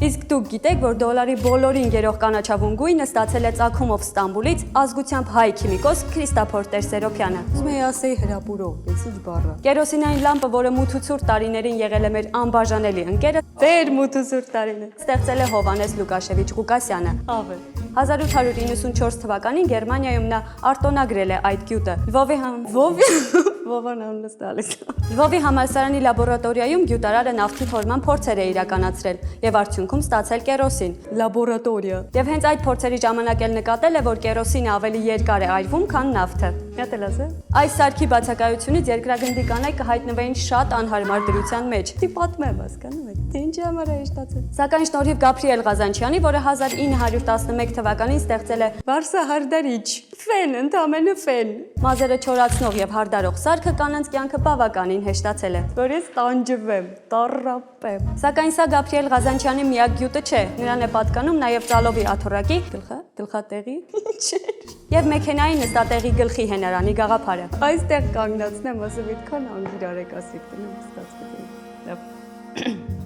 Իսկ դուք գիտեք, որ դոլարի բոլորին գերող կանաչավուն գույնը ստացել է ծագումով Ստամբուլից ազգությամբ հայ քիմիկոս Քրիստափոր Տեր-Սերոփյանը։ Ուզում էի ասեի հրապուրող, էսի բառը։ Կերոսինային լամպը, որը մութ ու ցուրտ տարիներին եղել է մեր անբաժանելի ընկերը, Տեր մութ ու ցուրտ տարիներ, ստեղծել է Հովհաննես Լուկաշևիչ Ղուկասյանը։ Ավ է։ 1894 թվականին Գերմանիայում նա արտոնագրել է այդ գյուտը։ Լվովի համալսարանի լաբորատորիայում գյուտարարը նավթի թորման փորձեր է իրականացրել եւ արդյունքում ստացել կերոսին։ Լաբորատորիա։ Եվ հենց այդ փորձերի ժամանակ էլ նկատել է, որ կերոսինը ավելի երկար է այրվում, քան նավթը։ Յատելաս է։ Այս սարքի բացակայությունից երկրագնդի կանայք կհայտնվեին շատ անհարմար դրության մեջ։ Դի պատմեմ, հասկանում եք։ Դե ինչի համար է շտացել։ Սակայն շնորհիվ Գաբրիել Ղազանչյանի, որը 1911 թվականին ստեղծել է Վարսա հարդարիչ։ Ֆեն, ընդամենը ֆեն։ մազերը չորացնող եւ հարդարող սարքը, կանանց կյանքը բավականին հեշտացել է։ Որից տանջվեմ, տառապեմ։ Սակայն սա Գաբրիել Ղազանչյանի միակ գյուտը չէ։ Նրան է պատկանում նաեւ Ծալովի աթոռակի գլխատեղի եւ մեքենայի նստատեղի գլխի հենարանի գաղափարը։ Այստեղ կանգնացնեմ, ասեմ, այդքան անգիրար եք ասեք տնեմ ստացվում։